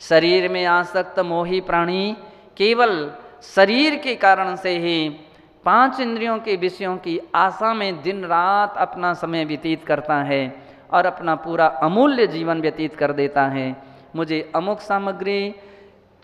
शरीर में आसक्त मोही प्राणी केवल शरीर के कारण से ही 5 इंद्रियों के विषयों की आशा में दिन रात अपना समय व्यतीत करता है और अपना पूरा अमूल्य जीवन व्यतीत कर देता है। मुझे अमुक सामग्री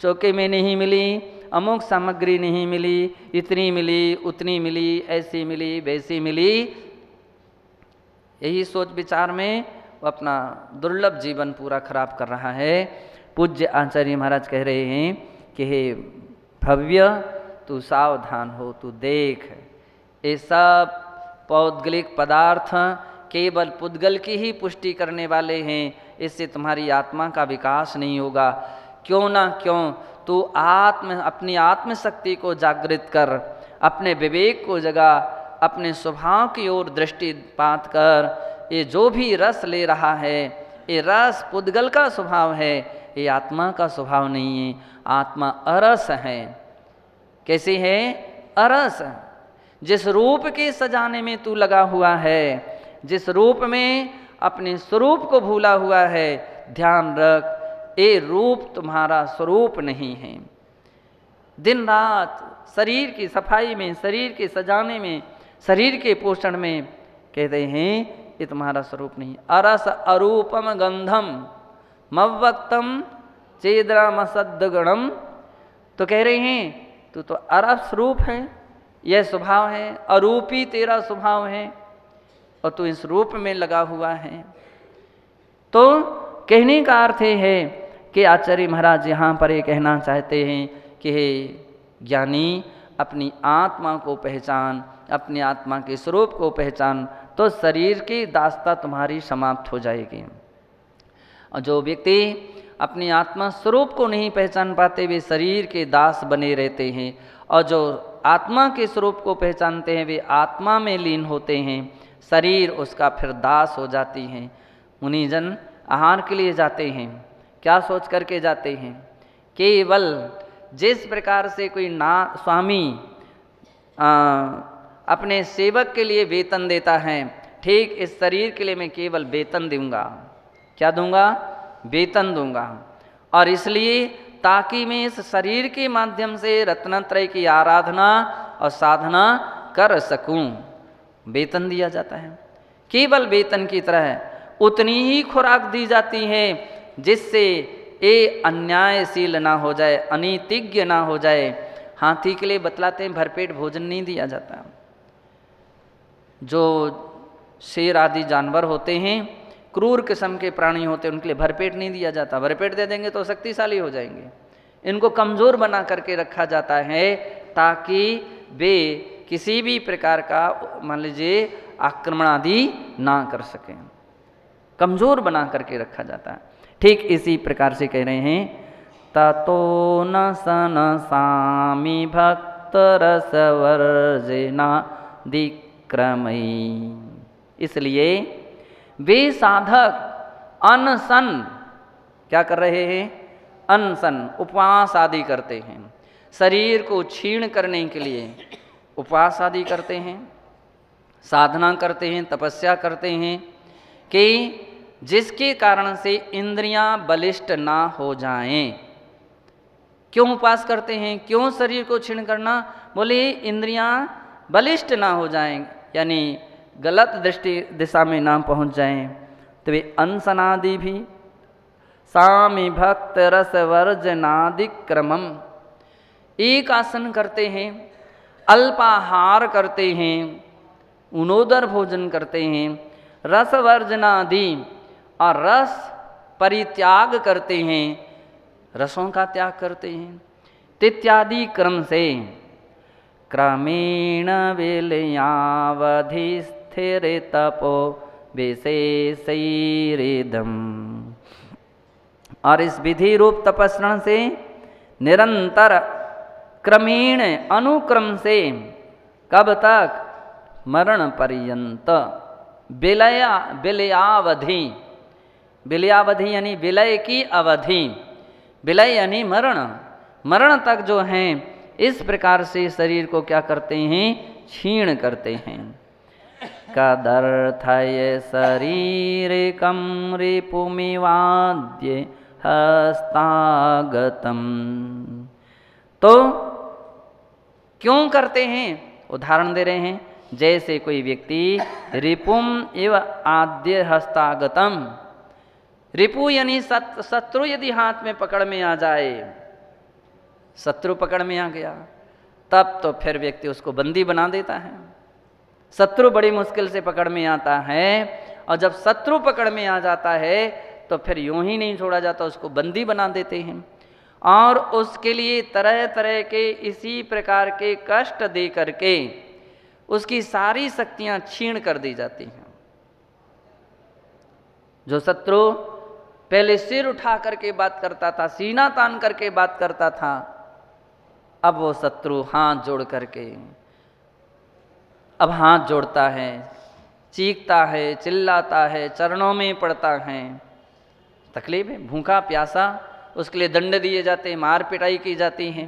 चौके में नहीं मिली, अमुक सामग्री नहीं मिली, इतनी मिली, उतनी मिली, ऐसी मिली, वैसी मिली, यही सोच विचार में वो अपना दुर्लभ जीवन पूरा खराब कर रहा है। पूज्य आचार्य महाराज कह रहे हैं कि हे भव्य, तू सावधान हो, तू देख, ये सब पौद्गलिक पदार्थ केवल पुद्गल की ही पुष्टि करने वाले हैं, इससे तुम्हारी आत्मा का विकास नहीं होगा। क्यों ना क्यों तू अपनी आत्मशक्ति को जागृत कर, अपने विवेक को जगा, अपने स्वभाव की ओर दृष्टिपात कर। ये जो भी रस ले रहा है, ये रस पुद्गल का स्वभाव है, ये आत्मा का स्वभाव नहीं है। आत्मा अरस है। कैसी है? अरस। जिस रूप के सजाने में तू लगा हुआ है, जिस रूप में अपने स्वरूप को भूला हुआ है, ध्यान रख, ये रूप तुम्हारा स्वरूप नहीं है। दिन रात शरीर की सफाई में, शरीर के सजाने में, शरीर के पोषण में कहते हैं ये तुम्हारा स्वरूप नहीं। अरस अरूपम गंधम मव्वक्तम चेद्राम सद्गणम। तो कह रहे हैं तू तो अरस रूप है, यह स्वभाव है, अरूपी तेरा स्वभाव है और तू इस रूप में लगा हुआ है। तो कहने का अर्थ है कि आचार्य महाराज यहाँ पर ये कहना चाहते हैं कि हे ज्ञानी, अपनी आत्मा को पहचान, अपनी आत्मा के स्वरूप को पहचान, तो शरीर की दासता तुम्हारी समाप्त हो जाएगी। और जो व्यक्ति अपनी आत्मा स्वरूप को नहीं पहचान पाते, वे शरीर के दास बने रहते हैं, और जो आत्मा के स्वरूप को पहचानते हैं वे आत्मा में लीन होते हैं, शरीर उसका फिर दास हो जाती है। मुनिजन आहार के लिए जाते हैं, क्या सोच करके जाते हैं? केवल जिस प्रकार से कोई स्वामी अपने सेवक के लिए वेतन देता है, ठीक इस शरीर के लिए मैं केवल वेतन दूंगा। क्या दूंगा? वेतन दूंगा। और इसलिए ताकि मैं इस शरीर के माध्यम से रत्नत्रय की आराधना और साधना कर सकूं, वेतन दिया जाता है। केवल वेतन की तरह उतनी ही खुराक दी जाती है जिससे ये अन्यायशील ना हो जाए, अनीतिज्ञ ना हो जाए। हाथी के लिए बतलाते हैं भरपेट भोजन नहीं दिया जाता। जो शेर आदि जानवर होते हैं, क्रूर किस्म के प्राणी होते हैं, उनके लिए भरपेट नहीं दिया जाता। भरपेट दे देंगे तो शक्तिशाली हो जाएंगे। इनको कमज़ोर बना करके रखा जाता है ताकि वे किसी भी प्रकार का मान लीजिए आक्रमण आदि ना कर सकें, कमज़ोर बना करके रखा जाता है। ठीक इसी प्रकार से कह रहे हैं ततो न सन सामी भक्त रसवर्जना दिक्रमई। इसलिए वे साधक अनशन क्या कर रहे हैं? अनशन, उपवास आदि करते हैं। शरीर को क्षीण करने के लिए उपवास आदि करते हैं, साधना करते हैं, तपस्या करते हैं कि जिसके कारण से इंद्रियां बलिष्ठ ना हो जाएं। क्यों उपवास करते हैं? क्यों शरीर को क्षीण करना? बोले इंद्रियां बलिष्ठ ना हो जाएं, यानी गलत दिशा में ना पहुंच जाएं। तो वे अनशनादि भी सामी भक्त रस वर्जनादिक्रमम, एक आसन करते हैं, अल्पाहार करते हैं, उनोदर भोजन करते हैं, रस वर्जनादि और रस परित्याग करते हैं, रसों का त्याग करते हैं। इत्यादि क्रम से क्रमेण विलयावधि स्थिर तपो विशेषैरिदम्। और इस विधि रूप तपस्रण से निरंतर क्रमेण अनुक्रम से कब तक? मरण पर्यंत। विलयावधि, विलयावधि यानी विलय की अवधि, विलय यानी मरण, मरण तक जो हैं इस प्रकार से शरीर को क्या करते हैं? क्षीण करते हैं। कदर्थय शरीर कम रिपुमिवाद्य हस्तागतम। तो क्यों करते हैं? उदाहरण दे रहे हैं, जैसे कोई व्यक्ति रिपुम एव आद्य हस्तागतम, रिपु यानी शत्रु यदि हाथ में पकड़ में आ जाए, शत्रु पकड़ में आ गया, तब तो फिर व्यक्ति उसको बंदी बना देता है। शत्रु बड़ी मुश्किल से पकड़ में आता है, और जब शत्रु पकड़ में आ जाता है तो फिर यूं ही नहीं छोड़ा जाता, उसको बंदी बना देते हैं, और उसके लिए तरह तरह के इसी प्रकार के कष्ट दे करके उसकी सारी शक्तियां छीण कर दी जाती हैं। जो शत्रु पहले सिर उठा करके बात करता था, सीना तान करके बात करता था, अब वो शत्रु हाथ जोड़ करके अब हाथ जोड़ता है, चीखता है, चिल्लाता है, चरणों में पड़ता है। तकलीफ है, भूखा प्यासा, उसके लिए दंड दिए जाते हैं, मार पिटाई की जाती है,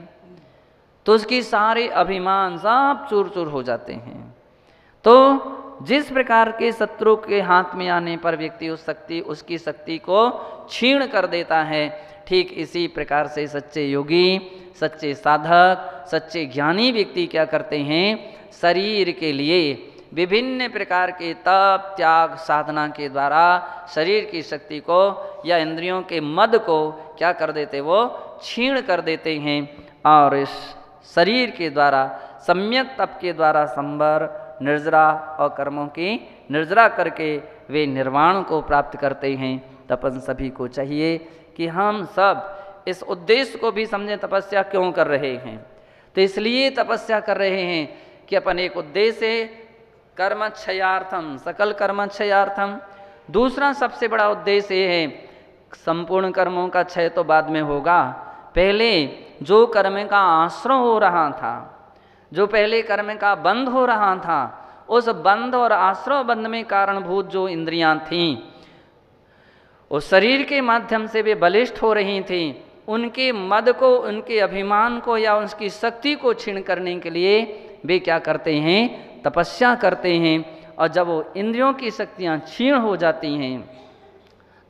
तो उसकी सारे अभिमान सब चूर चूर हो जाते हैं। तो जिस प्रकार के शत्रु के हाथ में आने पर व्यक्ति उसकी शक्ति को छीण कर देता है, ठीक इसी प्रकार से सच्चे योगी, सच्चे साधक, सच्चे ज्ञानी व्यक्ति क्या करते हैं? शरीर के लिए विभिन्न प्रकार के तप त्याग साधना के द्वारा शरीर की शक्ति को या इंद्रियों के मद को क्या कर देते? वो छीण कर देते हैं, और इस शरीर के द्वारा सम्यक तप के द्वारा संवर निर्जरा और कर्मों की निर्जरा करके वे निर्वाण को प्राप्त करते हैं। तपन सभी को चाहिए कि हम सब इस उद्देश्य को भी समझें, तपस्या क्यों कर रहे हैं। तो इसलिए तपस्या कर रहे हैं कि अपन एक उद्देश्य है कर्मक्षयार्थम, सकल कर्मक्षयार्थम। दूसरा सबसे बड़ा उद्देश्य ये है, संपूर्ण कर्मों का क्षय तो बाद में होगा, पहले जो कर्म का आश्रय हो रहा था, जो पहले कर्म का बंध हो रहा था, उस बंध और आश्रय बंध में कारणभूत जो इंद्रियां थीं, उस शरीर के माध्यम से वे बलिष्ठ हो रही थी, उनके मद को, उनके अभिमान को या उसकी शक्ति को छीन करने के लिए वे क्या करते हैं? तपस्या करते हैं। और जब वो इंद्रियों की शक्तियां क्षीण हो जाती हैं,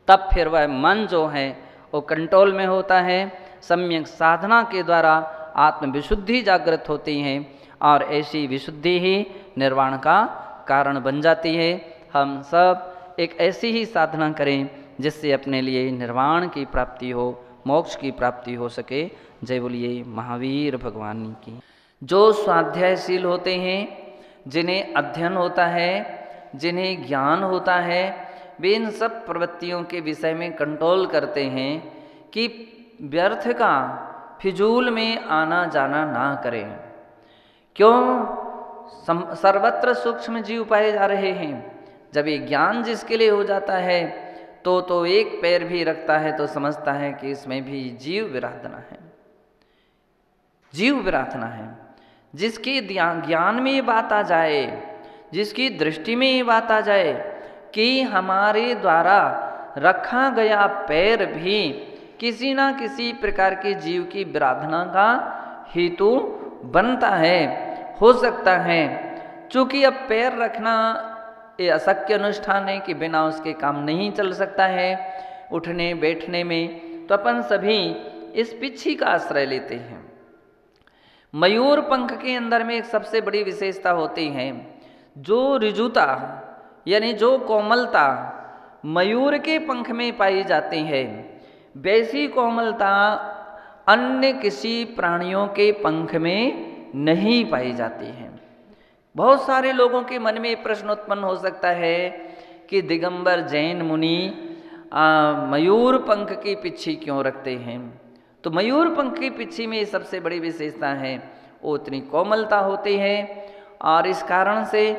तब फिर वह मन जो है वो कंट्रोल में होता है। सम्यक साधना के द्वारा आत्मविशुद्धि जागृत होती है, और ऐसी विशुद्धि ही निर्वाण का कारण बन जाती है। हम सब एक ऐसी ही साधना करें जिससे अपने लिए निर्वाण की प्राप्ति हो, मोक्ष की प्राप्ति हो सके। जय बोलिए महावीर भगवान की। जो स्वाध्यायशील होते हैं, जिन्हें अध्ययन होता है, जिन्हें ज्ञान होता है, वे इन सब प्रवृत्तियों के विषय में कंट्रोल करते हैं कि व्यर्थ का फिजूल में आना जाना ना करें। क्यों? सर्वत्र सूक्ष्म जीव पाए जा रहे हैं। जब ये ज्ञान जिसके लिए हो जाता है तो एक पैर भी रखता है तो समझता है कि इसमें भी जीव विराधना है, जीव विराधना है। जिसके ज्ञान में ये बात आ जाए, जिसकी दृष्टि में ये बात आ जाए कि हमारे द्वारा रखा गया पैर भी किसी ना किसी प्रकार के जीव की विराधना का हेतु बनता है, हो सकता है। चूंकि अब पैर रखना ये अशक्य अनुष्ठान है कि बिना उसके काम नहीं चल सकता है, उठने बैठने में, तो अपन सभी इस पिच्छी का आश्रय लेते हैं। मयूर पंख के अंदर में एक सबसे बड़ी विशेषता होती है, जो ऋजुता यानी जो कोमलता मयूर के पंख में पाई जाती है, वैसी कोमलता अन्य किसी प्राणियों के पंख में नहीं पाई जाती है। बहुत सारे लोगों के मन में प्रश्न उत्पन्न हो सकता है कि दिगंबर जैन मुनि मयूर पंख की पिच्छी क्यों रखते हैं। तो मयूर पंख की पिच्छी में सबसे बड़ी विशेषता है, वो इतनी कोमलता होती है, और इस कारण से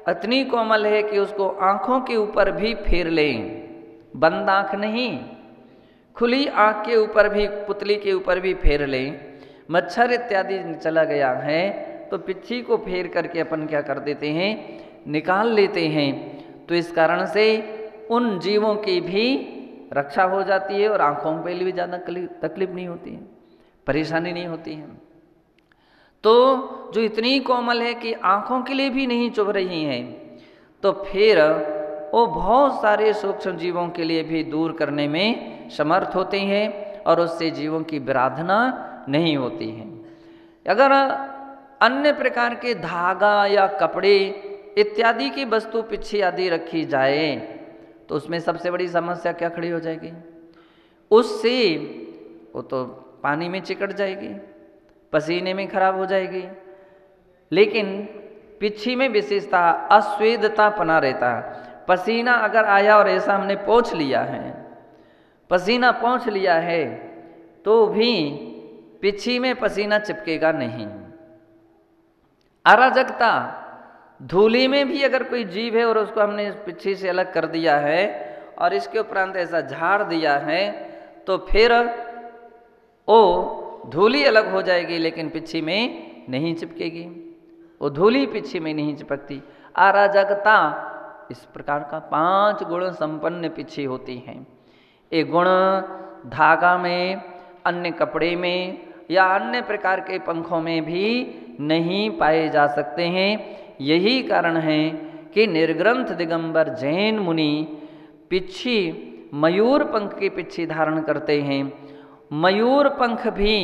इतनी कोमल है कि उसको आँखों के ऊपर भी फेर लें, बंद आँख नहीं, खुली आँख के ऊपर भी, पुतली के ऊपर भी फेर लें, मच्छर इत्यादि चला गया है तो पिच्छी को फेर करके अपन क्या कर देते हैं? निकाल लेते हैं। तो इस कारण से उन जीवों की भी रक्षा हो जाती है और आँखों पे भी ज़्यादा तकलीफ नहीं होती है, परेशानी नहीं होती है। तो जो इतनी कोमल है कि आँखों के लिए भी नहीं चुभ रही हैं, तो फिर वो बहुत सारे सूक्ष्म जीवों के लिए भी दूर करने में समर्थ होते हैं और उससे जीवों की विराधना नहीं होती है। अगर अन्य प्रकार के धागा या कपड़े इत्यादि की वस्तु पिच्छी आदि रखी जाए तो उसमें सबसे बड़ी समस्या क्या खड़ी हो जाएगी? उससे वो तो पानी में चिकट जाएगी, पसीने में खराब हो जाएगी। लेकिन पिच्छी में विशेषता अस्वेदता पना रहता है। पसीना अगर आया और ऐसा हमने पोंछ लिया है, पसीना पोंछ लिया है, तो भी पिच्छी में पसीना चिपकेगा नहीं। अराजकता, धूली में भी अगर कोई जीव है और उसको हमने पिच्छी से अलग कर दिया है और इसके उपरांत ऐसा झाड़ दिया है तो फिर वो धूली अलग हो जाएगी लेकिन पिच्छी में नहीं चिपकेगी। वो धूली पिच्छी में नहीं चिपकती। अराजकता इस प्रकार का 5 गुण संपन्न पिच्छी होती हैं। ये गुण धागा में, अन्य कपड़े में या अन्य प्रकार के पंखों में भी नहीं पाए जा सकते हैं। यही कारण है कि निर्ग्रंथ दिगंबर जैन मुनि पिच्छी मयूर पंख की पिच्छी धारण करते हैं। मयूर पंख भी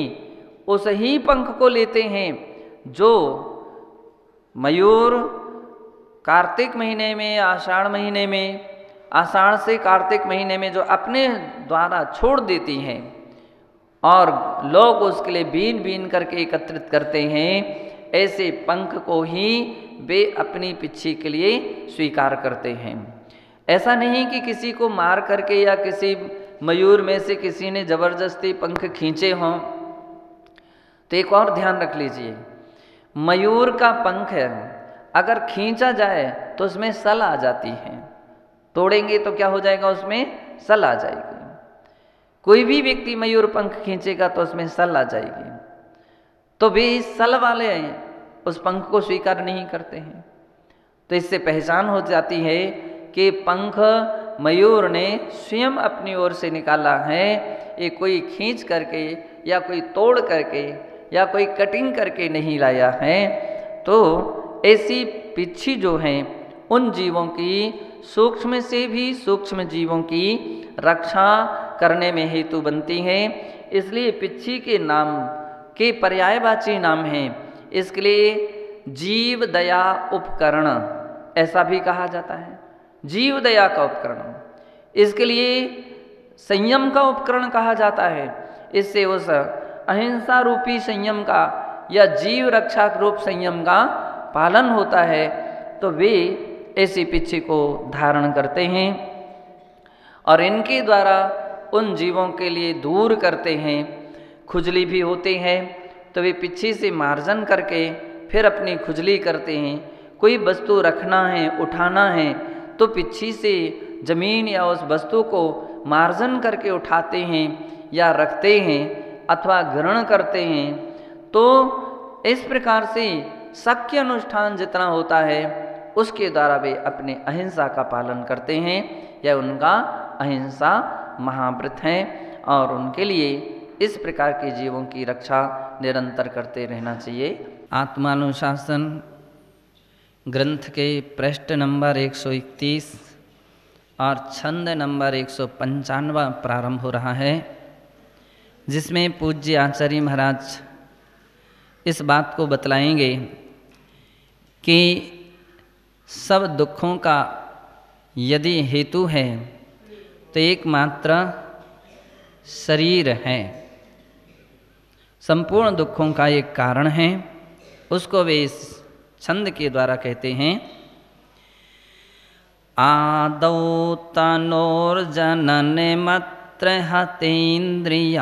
उस ही पंख को लेते हैं जो मयूर कार्तिक महीने में, आषाढ़ महीने में, आषाढ़ से कार्तिक महीने में जो अपने द्वारा छोड़ देती हैं और लोग उसके लिए बीन बीन करके एकत्रित करते हैं, ऐसे पंख को ही वे अपनी पिच्छी के लिए स्वीकार करते हैं। ऐसा नहीं कि किसी को मार करके या किसी मयूर में से किसी ने जबरदस्ती पंख खींचे हों। तो एक और ध्यान रख लीजिए, मयूर का पंख है अगर खींचा जाए तो उसमें सल आ जाती है। तोड़ेंगे तो क्या हो जाएगा? उसमें सल आ जाएगी। कोई भी व्यक्ति मयूर पंख खींचेगा तो उसमें सल आ जाएगी। तो वे सल वाले उस पंख को स्वीकार नहीं करते हैं। तो इससे पहचान हो जाती है कि पंख मयूर ने स्वयं अपनी ओर से निकाला है। ये कोई खींच करके या कोई तोड़ करके या कोई कटिंग करके नहीं लाया है। तो ऐसी पिच्छी जो हैं उन जीवों की, सूक्ष्म से भी सूक्ष्म जीवों की रक्षा करने में हेतु बनती हैं। इसलिए पिच्छी के नाम के पर्यायवाची नाम हैं। इसके लिए जीव दया उपकरण ऐसा भी कहा जाता है। जीव दया का उपकरण, इसके लिए संयम का उपकरण कहा जाता है। इससे उस अहिंसा रूपी संयम का या जीव रक्षा रूप संयम का पालन होता है। तो वे ऐसी पिच्छी को धारण करते हैं और इनके द्वारा उन जीवों के लिए दूर करते हैं। खुजली भी होते हैं तो वे पिच्छी से मार्जन करके फिर अपनी खुजली करते हैं। कोई वस्तु रखना है, उठाना है तो पिच्छी से जमीन या उस वस्तु को मार्जन करके उठाते हैं या रखते हैं अथवा ग्रहण करते हैं। तो इस प्रकार से शक्य अनुष्ठान जितना होता है उसके द्वारा वे अपने अहिंसा का पालन करते हैं। यह उनका अहिंसा महाव्रत है और उनके लिए इस प्रकार के जीवों की रक्षा निरंतर करते रहना चाहिए। आत्मानुशासन ग्रंथ के पृष्ठ नंबर 131 और छंद नंबर 195 प्रारंभ हो रहा है, जिसमें पूज्य आचार्य महाराज इस बात को बतलाएंगे कि सब दुखों का यदि हेतु है तो एकमात्र शरीर है। संपूर्ण दुखों का एक कारण है। उसको वे इस छंद के द्वारा कहते हैं, आदौ तनोर्जनन मत्र हतेन्द्रियाणि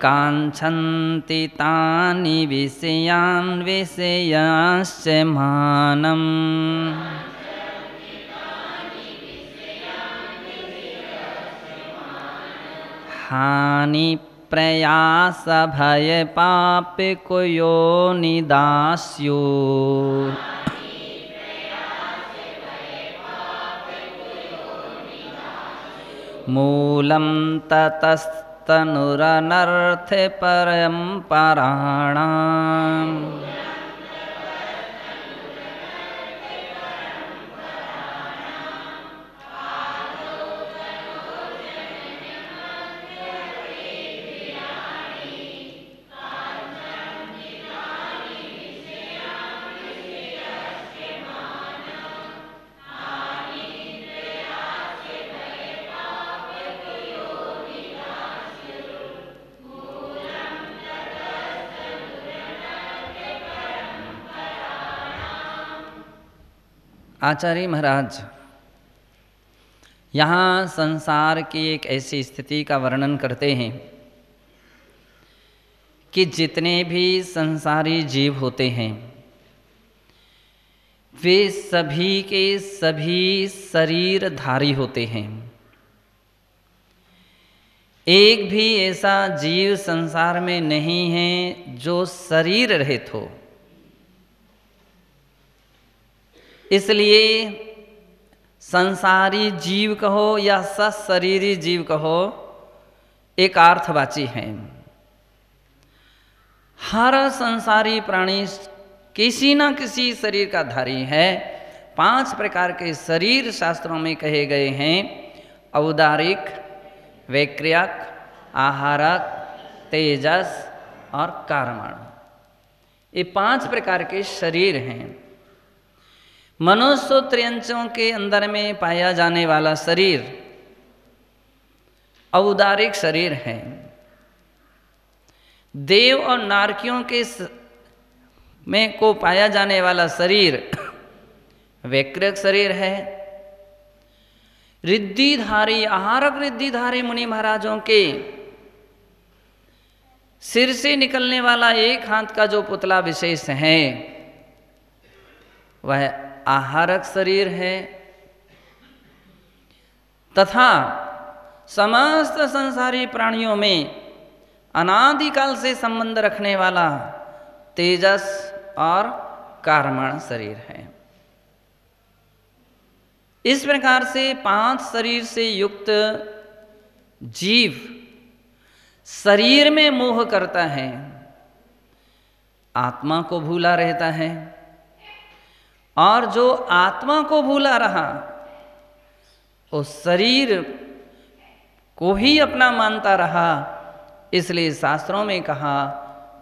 कांक्षन्ति तानि विषयान् विषयाश्च मानम् हानि प्रयास भय पाप को यो निदास्यो मूलम ततस्तनुरनर्थ परम्पराणाम् आचार्य महाराज यहाँ संसार की एक ऐसी स्थिति का वर्णन करते हैं कि जितने भी संसारी जीव होते हैं वे सभी के सभी शरीरधारी होते हैं। एक भी ऐसा जीव संसार में नहीं है जो शरीर रहित हो। इसलिए संसारी जीव कहो या सशरीरी जीव कहो, एक अर्थवाची है। हर संसारी प्राणी किसी न किसी शरीर का धारी है। 5 प्रकार के शरीर शास्त्रों में कहे गए हैं: औदारिक, वैक्रियक, आहारक, तेजस और कर्मण। ये 5 प्रकार के शरीर हैं। मनुष्य त्रियंचों के अंदर में पाया जाने वाला शरीर औदारिक शरीर है। देव और नारकियों के में को पाया जाने वाला शरीर वैक्रियक शरीर है। रिद्धिधारी, आहारक रिद्धिधारी मुनि महाराजों के सिर से निकलने वाला एक हाथ का जो पुतला विशेष है वह आहारक शरीर है। तथा समस्त संसारी प्राणियों में अनादिकाल से संबंध रखने वाला तेजस और कर्मण शरीर है। इस प्रकार से 5 शरीर से युक्त जीव शरीर में मोह करता है, आत्मा को भूला रहता है। और जो आत्मा को भूला रहा उस शरीर को ही अपना मानता रहा। इसलिए शास्त्रों में कहा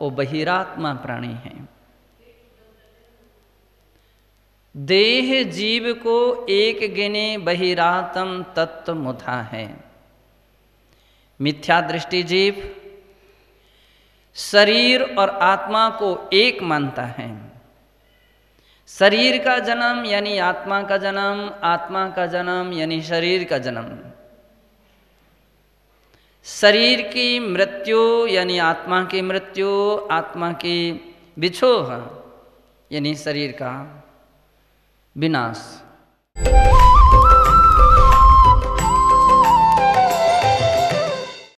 वो बहिरात्मा प्राणी है। देह जीव को एक गिने बहिरातम तत्व मुथा है। मिथ्या दृष्टि जीव शरीर और आत्मा को एक मानता है। शरीर का जन्म यानी आत्मा का जन्म, आत्मा का जन्म यानी शरीर का जन्म। शरीर की मृत्यु यानी आत्मा की मृत्यु, आत्मा की बिछोह यानी शरीर का विनाश।